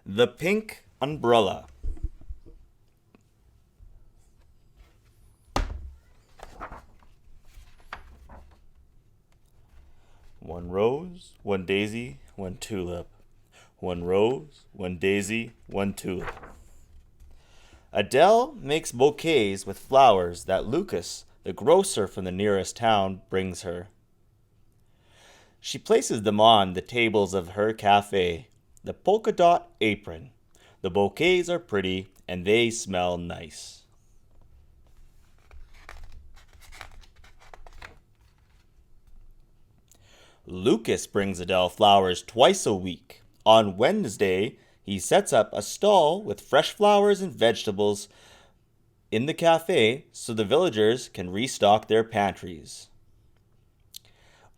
The Pink Umbrella. One rose, one daisy, one tulip. One rose, one daisy, one tulip. Adele makes bouquets with flowers that Lucas, the grocer from the nearest town, brings her. She places them on the tables of her cafe, the polka dot apron. The bouquets are pretty and they smell nice. Lucas brings Adele flowers twice a week. On Wednesday, he sets up a stall with fresh flowers and vegetables in the cafe so the villagers can restock their pantries.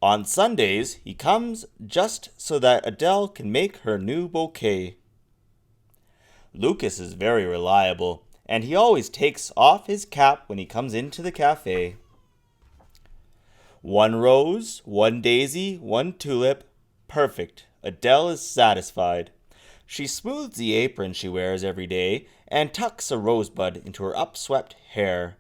On Sundays, he comes just so that Adele can make her new bouquet. Lucas is very reliable, and he always takes off his cap when he comes into the cafe. One rose, one daisy, one tulip. Perfect. Adele is satisfied. She smooths the apron she wears every day and tucks a rosebud into her upswept hair.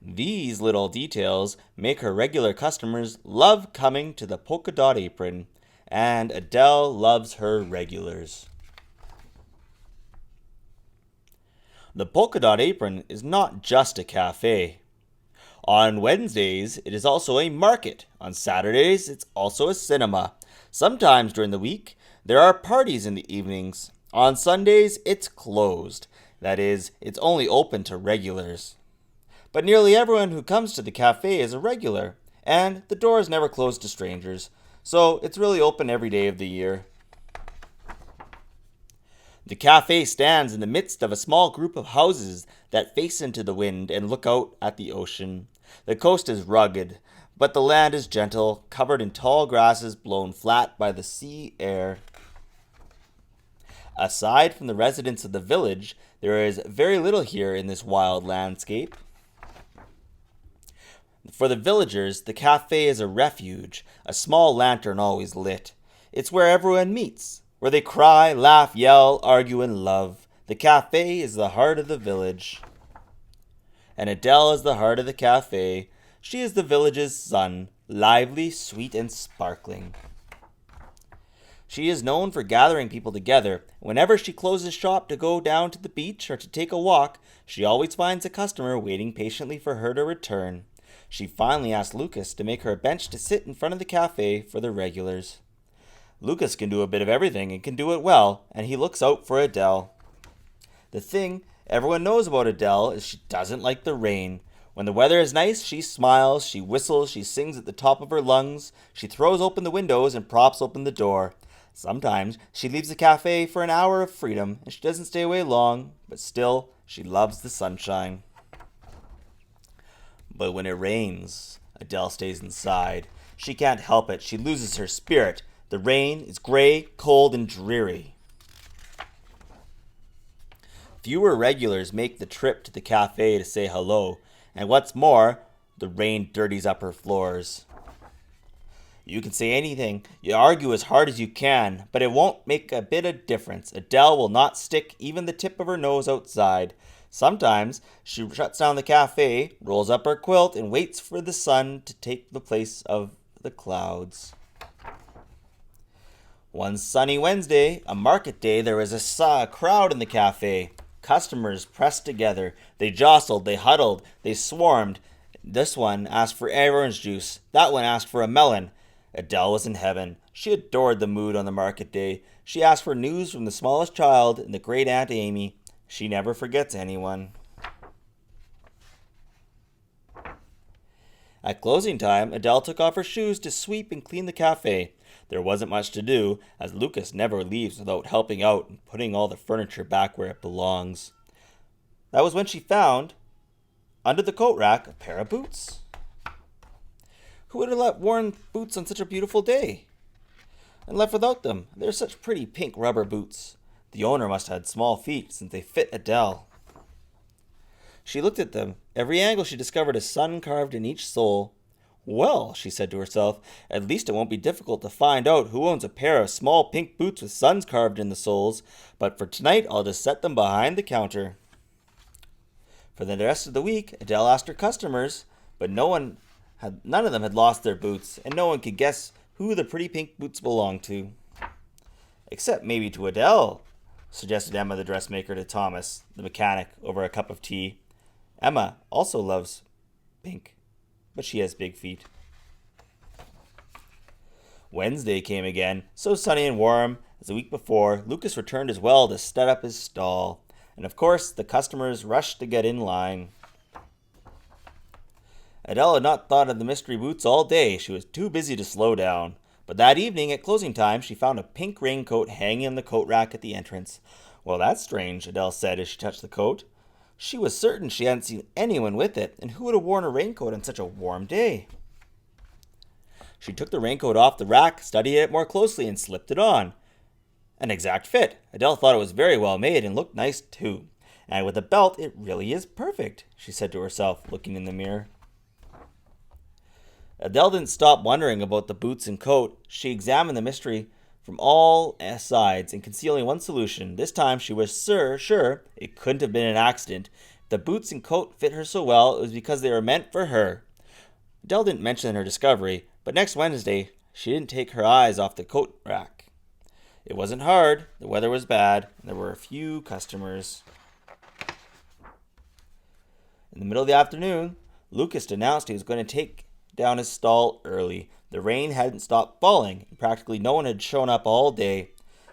These little details make her regular customers love coming to the polka dot apron, and Adele loves her regulars. The polka dot apron is not just a cafe. On Wednesdays, it is also a market. On Saturdays, it's also a cinema. Sometimes during the week, there are parties in the evenings. On Sundays, it's closed. That is, it's only open to regulars. But nearly everyone who comes to the cafe is a regular, and the door is never closed to strangers, so it's really open every day of the year. The cafe stands in the midst of a small group of houses that face into the wind and look out at the ocean. The coast is rugged, but the land is gentle, covered in tall grasses blown flat by the sea air. Aside from the residents of the village, there is very little here in this wild landscape. For the villagers, the cafe is a refuge, a small lantern always lit. It's where everyone meets, where they cry, laugh, yell, argue, and love. The cafe is the heart of the village. And Adele is the heart of the cafe. She is the village's sun, lively, sweet, and sparkling. She is known for gathering people together. Whenever she closes shop to go down to the beach or to take a walk, she always finds a customer waiting patiently for her to return. She finally asked Lucas to make her a bench to sit in front of the cafe for the regulars. Lucas can do a bit of everything and can do it well, and he looks out for Adele. The thing everyone knows about Adele is she doesn't like the rain. When the weather is nice, she smiles, she whistles, she sings at the top of her lungs, she throws open the windows and props open the door. Sometimes she leaves the cafe for an hour of freedom, and she doesn't stay away long, but still, she loves the sunshine. But when it rains, Adele stays inside. She can't help it. She loses her spirit. The rain is gray, cold, and dreary. Fewer regulars make the trip to the cafe to say hello, and what's more, the rain dirties up her floors. You can say anything, you argue as hard as you can, but it won't make a bit of difference. Adele will not stick even the tip of her nose outside. Sometimes she shuts down the cafe, rolls up her quilt, and waits for the sun to take the place of the clouds. One sunny Wednesday, a market day, there was a crowd in the cafe. Customers pressed together. They jostled, they huddled, they swarmed. This one asked for orange juice. That one asked for a melon. Adele was in heaven. She adored the mood on the market day. She asked for news from the smallest child and the great Aunt Amy. She never forgets anyone. At closing time, Adele took off her shoes to sweep and clean the cafe. There wasn't much to do, as Lucas never leaves without helping out and putting all the furniture back where it belongs. That was when she found, under the coat rack, a pair of boots. Who would have worn boots on such a beautiful day? And left without them. They're such pretty pink rubber boots. The owner must have had small feet since they fit Adele. She looked at them. Every angle she discovered a sun carved in each sole. Well, she said to herself, at least it won't be difficult to find out who owns a pair of small pink boots with suns carved in the soles, but for tonight I'll just set them behind the counter. For the rest of the week, Adele asked her customers, but none of them had lost their boots, and no one could guess who the pretty pink boots belonged to. Except maybe to Adele, suggested Emma the dressmaker to Thomas, the mechanic, over a cup of tea. Emma also loves pink, but she has big feet. Wednesday came again, so sunny and warm as the week before. Lucas returned as well to set up his stall, and of course the customers rushed to get in line. Adele had not thought of the mystery boots all day. She was too busy to slow down. But that evening, at closing time, she found a pink raincoat hanging on the coat rack at the entrance. Well, that's strange, Adele said as she touched the coat. She was certain she hadn't seen anyone with it, and who would have worn a raincoat on such a warm day? She took the raincoat off the rack, studied it more closely, and slipped it on. An exact fit. Adele thought it was very well made and looked nice too. And with a belt, it really is perfect, she said to herself, looking in the mirror. Adele didn't stop wondering about the boots and coat. She examined the mystery from all sides and concealing one solution. This time she was sure it couldn't have been an accident. If the boots and coat fit her so well, it was because they were meant for her. Adele didn't mention her discovery, but next Wednesday she didn't take her eyes off the coat rack. It wasn't hard, the weather was bad, and there were a few customers. In the middle of the afternoon, Lucas announced he was going to take down his stall early. The rain hadn't stopped falling, and practically no one had shown up all day.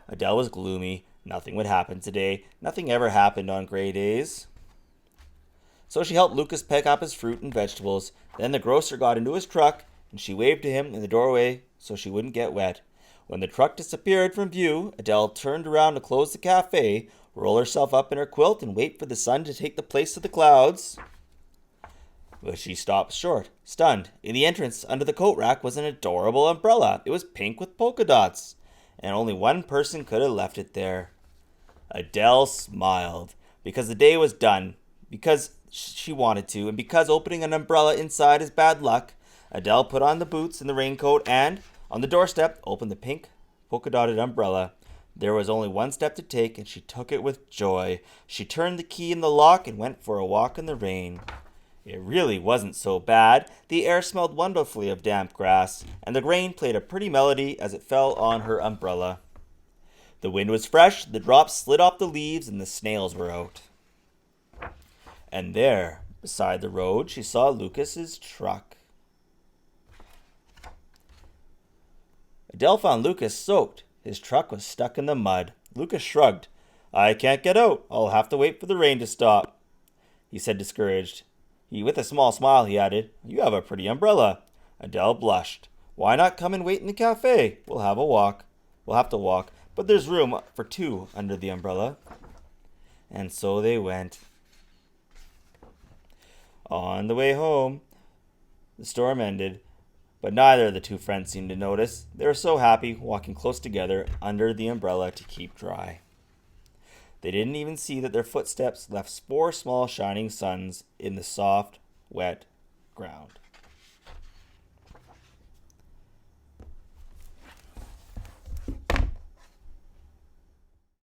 Adele was gloomy. Nothing would happen today. Nothing ever happened on gray days. So she helped Lucas pick up his fruit and vegetables. Then the grocer got into his truck, and she waved to him in the doorway so she wouldn't get wet. When the truck disappeared from view, Adele turned around to close the cafe, roll herself up in her quilt, and wait for the sun to take the place of the clouds. But she stopped short, stunned. In the entrance, under the coat rack, was an adorable umbrella. It was pink with polka dots, and only one person could have left it there. Adele smiled, because the day was done, because she wanted to, and because opening an umbrella inside is bad luck. Adele put on the boots and the raincoat and, on the doorstep, opened the pink polka-dotted umbrella. There was only one step to take, and she took it with joy. She turned the key in the lock and went for a walk in the rain. It really wasn't so bad. The air smelled wonderfully of damp grass, and the rain played a pretty melody as it fell on her umbrella. The wind was fresh, the drops slid off the leaves, and the snails were out. And there, beside the road, she saw Lucas's truck. Adele found Lucas soaked. His truck was stuck in the mud. Lucas shrugged. "I can't get out. I'll have to wait for the rain to stop," he said, discouraged. With a small smile, he added, "You have a pretty umbrella." Adele blushed. "Why not come and wait in the cafe? We'll have to walk, but there's room for two under the umbrella." And so they went. On the way home, the storm ended, but neither of the two friends seemed to notice. They were so happy walking close together under the umbrella to keep dry. They didn't even see that their footsteps left four small shining suns in the soft, wet ground.